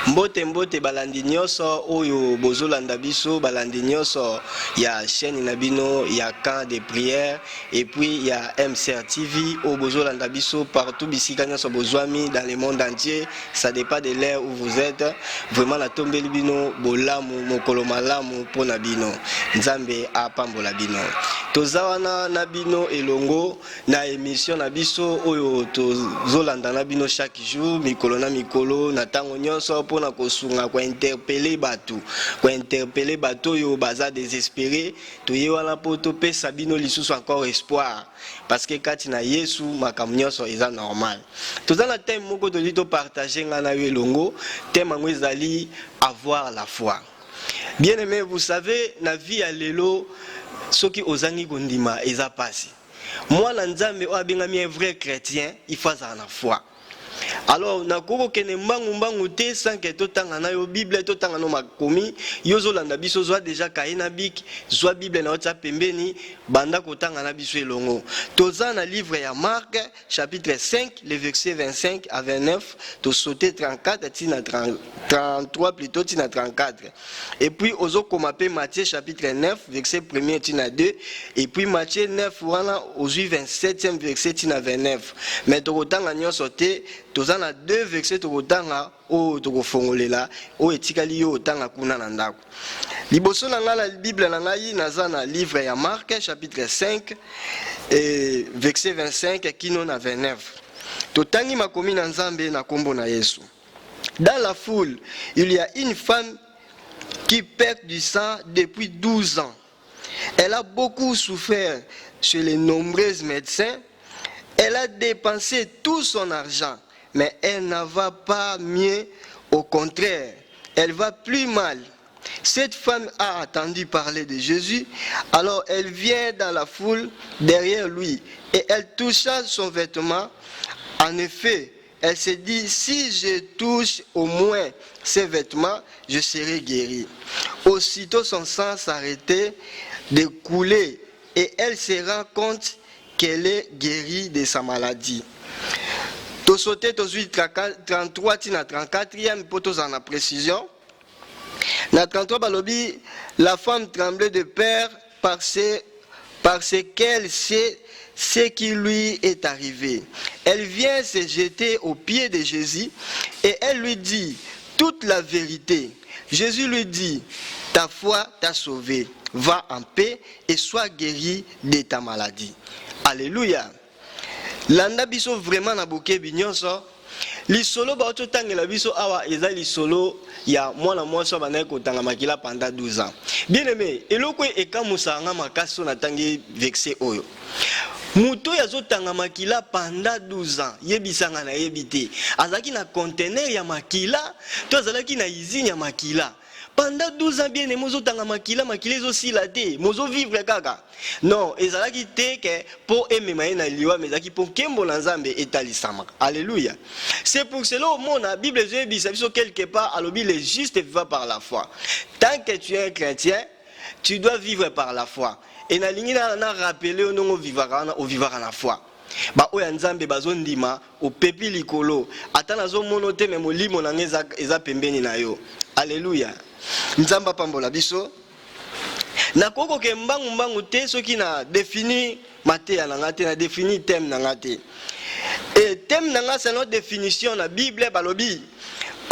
Mbote mbote balandi nyonso oyo bozolanda biso balandi nyonso ya chaîne nabino ya camp de prière et puis ya MCR TV au bozolanda biso partout bisika nyonso bozwami dans le monde entier. Ça dépend de l'heure où vous êtes. Vraiment la tombeli bino bolamu mokolo malamu pona bino. Nzambe apambola bino. Tozawana nabino elongo na émission na biso oyo tozolanda nabino chaque jour mikolo na mikolo na tango nyonso pona kosunga ko interpeller bato yo baza désespéré toye wana poto pesa bino lisusu encore espoir parce que kati na Yesu makambo nyonso eza normal. Tozana thème moko toli to partager ngana yo elongo thème ngo ezali avoir la foi. Bien aimé, vous savez na vie à lelo soki ozangi kondima eza pasi. Moi la nzambe o abengami un vrai chrétien, il faut avoir la foi. Alors nakoko kene mbangu te sans que totanga na yo Bible totanga no makomi yozo landa biso zwa déjà kaina bik zwa Bible na otsa pembeni banda kotanga na biso elongo. Toza na livre ya Marc chapitre 5 le verset 25 à 29 to sauter 34 tina 33 plutôt tina 34. Et puis ozo komape Matthieu chapitre 9 verset 1er tina 2 et puis Matthieu 9 wana ozu 27e verset tina 29. Mais to kotanga nyonso te tozana deux versets tokotanga o tokofongolela o etikali yo otanga kuna na ndako. Liboso na nga la Bible na ngai naza na livre ya Marc chapitre 5 et verset 25 kino na 29. Totangi makomi na Nzambe na kombo na Yesu. Dans la foule, il y a une femme qui perd du sang depuis 12 ans. Elle a beaucoup souffert chez les nombreux médecins. Elle a dépensé tout son argent, mais elle n'en va pas mieux, au contraire, elle va plus mal. Cette femme a entendu parler de Jésus, alors elle vient dans la foule derrière lui et elle toucha son vêtement. En effet, elle se dit, si je touche au moins ses vêtements, je serai guérie. Aussitôt son sang s'arrêtait de couler et elle se rend compte qu'elle est guérie de sa maladie. To sauté to 33 tina 34e potos en précision. Na 33 balobi la femme tremblait de peur parce qu'elle sait ce qui lui est arrivé. Elle vient se jeter aux pieds de Jésus et elle lui dit toute la vérité. Jésus lui dit, ta foi t'a sauvé, va en paix et sois guéri de ta maladie. Alléluia. Landa biso vraiment na boke binyonso. Lisolo ba ototangela biso awa eza lisolo ya mwana mwasi banaye kotanga makila pendant 12 ans. Bien aimé, eloko ekamusa nga makaso na tangi verset oyo. Muto yazotanga makila pendant 12 ans, yebisanga na yebite. Azaki na conteneur ya makila, to azalaki na usine ya makila. Pendant 12 ans bien aimé ozotanga makila ezo sila te, mozo vivre kaka. Non, ezalaki te ke po emema na liwa mezaki po kembo na Nzambe etalisama. Alléluia. C'est pour cela au monde la Bible dit quelque part alobi le juste vivra par la foi. Tant que tu es un chrétien, tu dois vivre par la foi. Et na lingi na rappeler onongo vivara na foi. Ba oya Nzambe bazondima o pepi likolo. Ata nazo mono te me molimo na ngeza eza pembeni na yo. Alléluia. Nzamba pambola biso. Na koko ke mbangu te soki na défini mateya na ngate na défini thème na ngate. Et thème na ngate c'est notre définition na Bible balobi.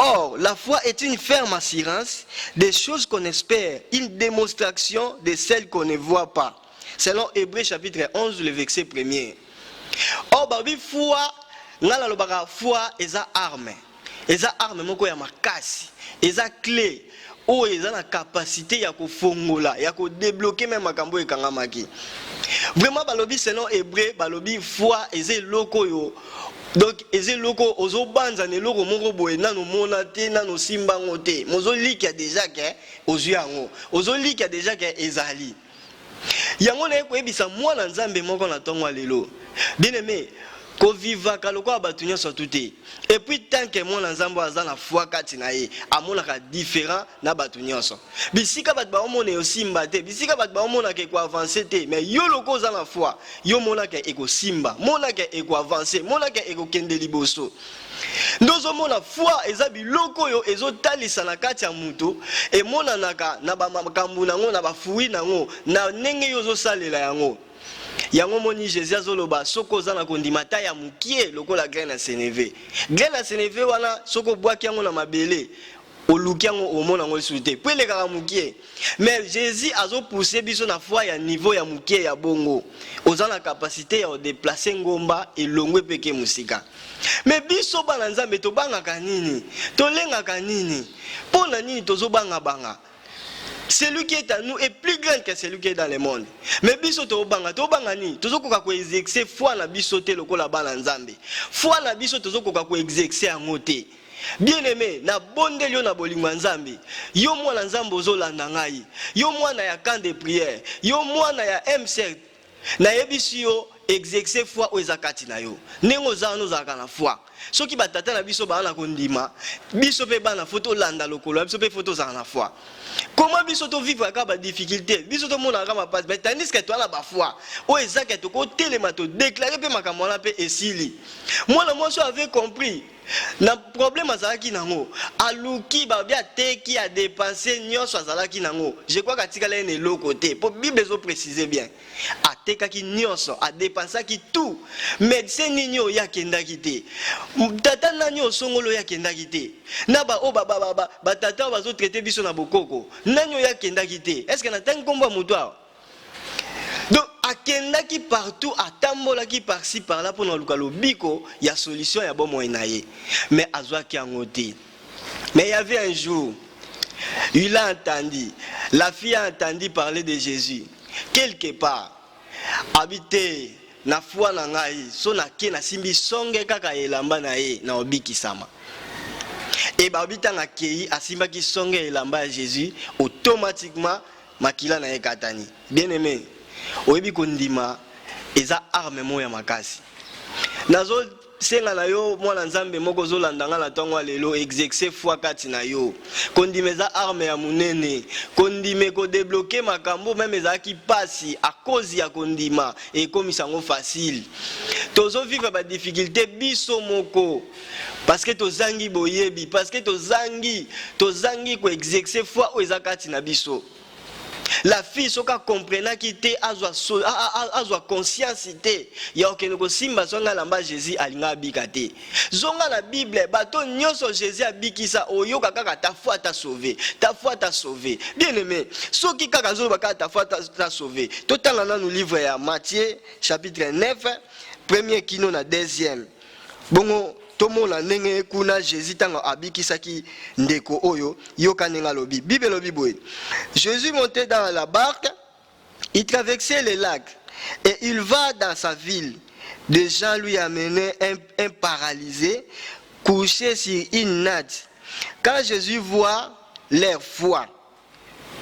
Or, la foi est une ferme assurance des choses qu'on espère, une démonstration de celles qu'on ne voit pas. Selon Hébreux chapitre 11 le verset 1er. Or, babi foi ngala lobaka foi eza arme. Eza arme moko ya makasi, eza clé. Oh, ils ont la capacité ya ko fongola, ya ko débloquer même makambo ekangamaki. Vraiment balobi selon hébreu balobi foi eze loko yo. Donc eze loko ozo banza ne loko moko boye nano mona te nano simba ngote. Mozo lik ya déjà ke ozu yango. Ozo lik ya déjà ke ezali. Yango na ko ebisa mwana Nzambe moko na tongo lelo. Bien aimé, ko viva kaloko abatunya sotuté. Et puis tant que mon Nzambe aza na foi kati na ye, amonaka différent na batunya so. Bisika bat ba omone osimba te, bisika bat ba omona ke ko avancer te, mais yo loko za na foi, yo monaka eko simba, monaka eko avancer, monaka eko kende liboso. Ndozo mona foi eza biloko yo ezotalisa na kati ya mutu e mona naka na ba makambu nango na ba fui nango na ndenge yo zosalela yango. Yango moni Jésus azoloba soko za na kondima ta ya mukie lokola graine ya seneve. Graine ya seneve wana soko bwaki yango na mabele oluki yango omona ngo sute. Po elekaka mukie. Mais Jésus azo pousser biso na foi ya niveau ya mukie ya bongo. Oza na capacité ya déplacer ngomba elongwe peke musika. Mais biso bana nzambe to bangaka nini? To lengaka nini? Pona nini tozo banga? Celui qui est à nous est plus grand que celui qui est dans le monde. Mais biso to banga ni tozo koka ko exercer foi na biso te lokola bana nzambe. Foi na biso tozo koka ko exercer angote. Bien aimé, na bondeli yo na bolingo nzambe. Yo mwana nzambe ozolanda ngai. Yo mwana ya camp de prière. Yo mwana ya MCR. Na yebisi yo exercer foi o ezakati na yo. Nengo zano zaka na foi. Soki batata na biso bana kondima, biso pe bana photo landa lokolo, biso pe photo za na foi. Comment biso to vivre ka ba difficulté, biso to mona ka ma passe, mais tandis que toi na ba foi. O ezaka to ko telema to déclarer pe makambo na pe esili. Moi so avait compris. Na problème azalaki nango aluki babia teki a dépenser nyonso azalaki nango. Je crois katika la ne lokote. Pour Bible zo préciser bien. A tekaki nyonso a dépensaki tout. Médecin ninyo ya kendaki te. Tata nanyo songolo ya kendaki te. Na ba o ba tata bazo traiter biso na bokoko. Nanyo ya kendaki te. Est-ce que na tangi komba mutoa? Donc, akendaki partout, atambolaki par-ci par-là pour nous le biko, il y a solution, il y a bon moyen. Mais azwaki angote. Mais il y avait un jour, il a entendu, la fille a entendu parler de Jésus. Quelque part, habité na foi na ngai, so na ke na simbi songe kaka elamba na ye na obiki sama. Et babita na kei asimba ki songe elamba ya Jésus, automatiquement makila na ye katani. Bien aimé. Oyebi kondima eza arme moya makasi. Nazo senga na yo mwana nzambe moko zolanda nga na tongo lelo exercer foi kati na yo. Kondima eza arme ya munene. Kondime ko débloquer makambo même ezaki pasi à cause ya kondima et comme sango facile. Tozo vivre ba difficulté biso moko parce que tozangi boyebi, parce que tozangi ko exercer foi o ezakati na biso. La fille soka comprena ki te azwa conscience te ya okeneko simba zonga lamba Jésus alinga bikate. Zonga la Bible bato nyonso Jésus abikisa oyoka kaka ta foi t'a sauvé. Ta foi t'a sauvé. Bien aimé, soki kaka zo baka ta foi t'a sauvé. Totala na nous livre ya Matthieu chapitre 9, premier kino na deuxième. Bongo tomona ndenge kuna Jésus tanga abikisaki ndeko oyo yoka nenga lobi. Bible lobi boy. Jésus montait dans la barque, il traversait les lacs et il va dans sa ville. Des gens lui amenaient un paralysé couché sur une natte. Quand Jésus voit leur foi,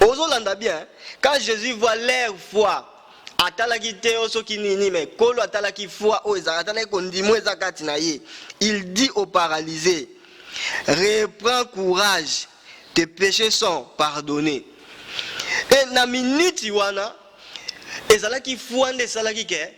ozolanda bien, quand Jésus voit leur foi, atalaki te osoki nini mais kolo atalaki foi o ezakatana kondimo ezakati na ye. Il dit au paralysé, reprends courage, tes péchés sont pardonnés. Et na minute wana ezalaki foi nde salaki ke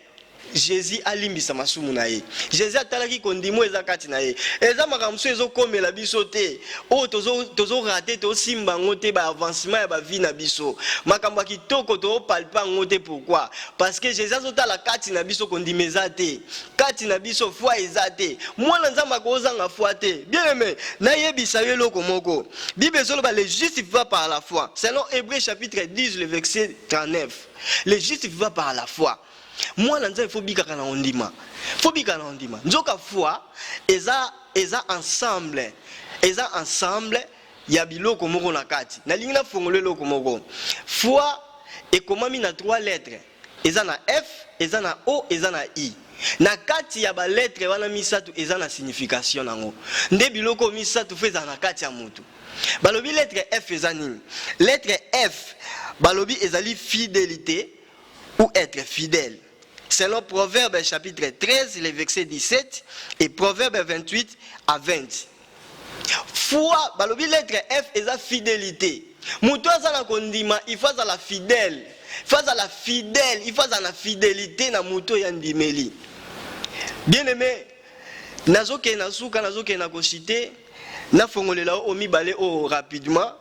Jésus alimbisa masumu na ye. Jésus atalaki kondimo ezakati na ye. Eza makamso ezokomela biso te. O tozo raté to simba ngote ba avancement ya ba vie na biso. Makambo kitoko to palpa ngote pourquoi? Parce que Jésus azotala kati na biso kondimeza te. Kati na biso foi ezate. Mwana nzamba kozanga foi te. Bien aimé, na yebisa ye loko moko. Bible zoloba le juste vivra par la foi. Selon Hébreux chapitre 10 le verset 39. Le juste vivra par la foi. Moi nanza il faut bikaka na ondima. Faut bikaka na ondima. Nzoka foi eza ensemble. Eza ensemble ya biloko moko na kati. Na lingi na fongole loko moko. Foi ekomami na 3 lettres. Eza na F, eza na O, eza na I. Na kati ya ba lettre wana misatu eza na signification nango. Nde biloko misatu feza na kati ya mutu. Balobi lettre F eza nini? Lettre F balobi ezali fidélité ou être fidèle. Selon Proverbe chapitre 13, le verset 17 et Proverbe 28 à 20. Foi, balobi lettre F est la fidélité. Moutoua za na kondima, il faut la fidèle. Il faut la fidèle, il faut la fidélité na mouto yandimeli. Bien aimé, nazoke na suka nazoke na koshite na fongolela o mibale o rapidement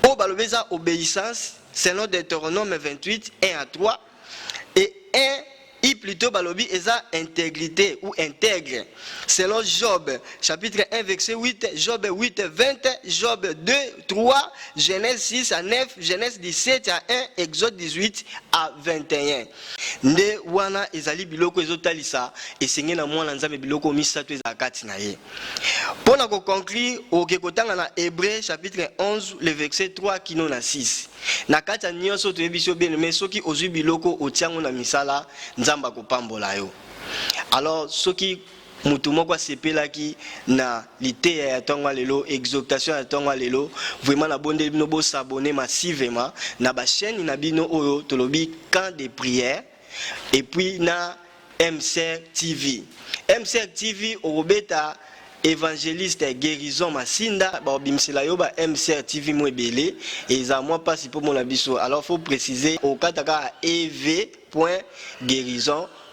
o balobeza obéissance selon Deutéronome 28 1 à 3 et 1 et plutôt balobi eza intégrité ou intègre selon Job chapitre 1 verset 8, Job 8 20, Job 2 3, Genèse 6 à 9, Genèse 17 à 1, Exode 18 à 21. Nde wana ezali biloko ezotalisa esenge na mwana nzambe biloko misato eza kati na ye. Pona ko conclure okekotanga na Hébreu chapitre 11 le verset 3 kino na 6. Na kati ya nyonso toyebiso bien mais soki ozwi biloko otiango na misala nzamba kopambola yo. Alors soki mutu moko asepelaki na liteya ya tongo lelo exhortation ya tongo lelo vraiment na bonde bino bo s'abonner massivement na ba chaîne na bino oyo tolobi camp de prière et puis na MCR TV. MCR TV obeta évangéliste guérison Masinda ba obimisela yo ba MCR TV mwebele eza moi pasi po mona biso. Alors faut préciser au kataka ev.guérison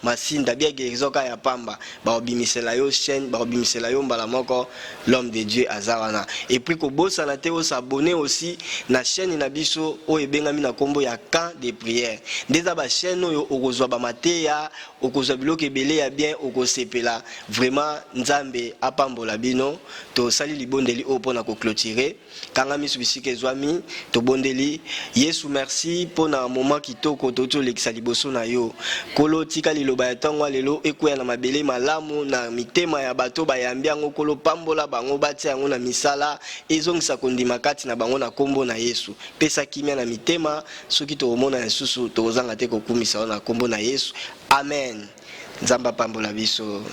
Masinda bien guérison ka ya pamba ba obimisela yo chaîne ba obimisela yo mbala moko l'homme de Dieu azawana. Et puis ko bosa na te o s'abonner aussi na chaîne na biso o ebengami na kombo ya camp de prière. Ndeza ba chaîne oyo okozwa ba mateya okozwa biloko ebele ya bien okosepela vraiment nzambe apambola bino to sali libondeli o pona ko clôturer kanga misu bisike zwami to bondeli Yesu merci pona moment kitoko to lekisa liboso na yo kolo tika liloba ya tongo lelo ekoya na mabele malamu na mitema ya bato bayambi yango kolo pambola bango batia yango na misala ezongisa kondima kati na bango na kombo na Yesu pesa kimia na mitema soki to omona nsusu to ozanga te kokumisa na kombo na Yesu amen. Nzamba pambola biso.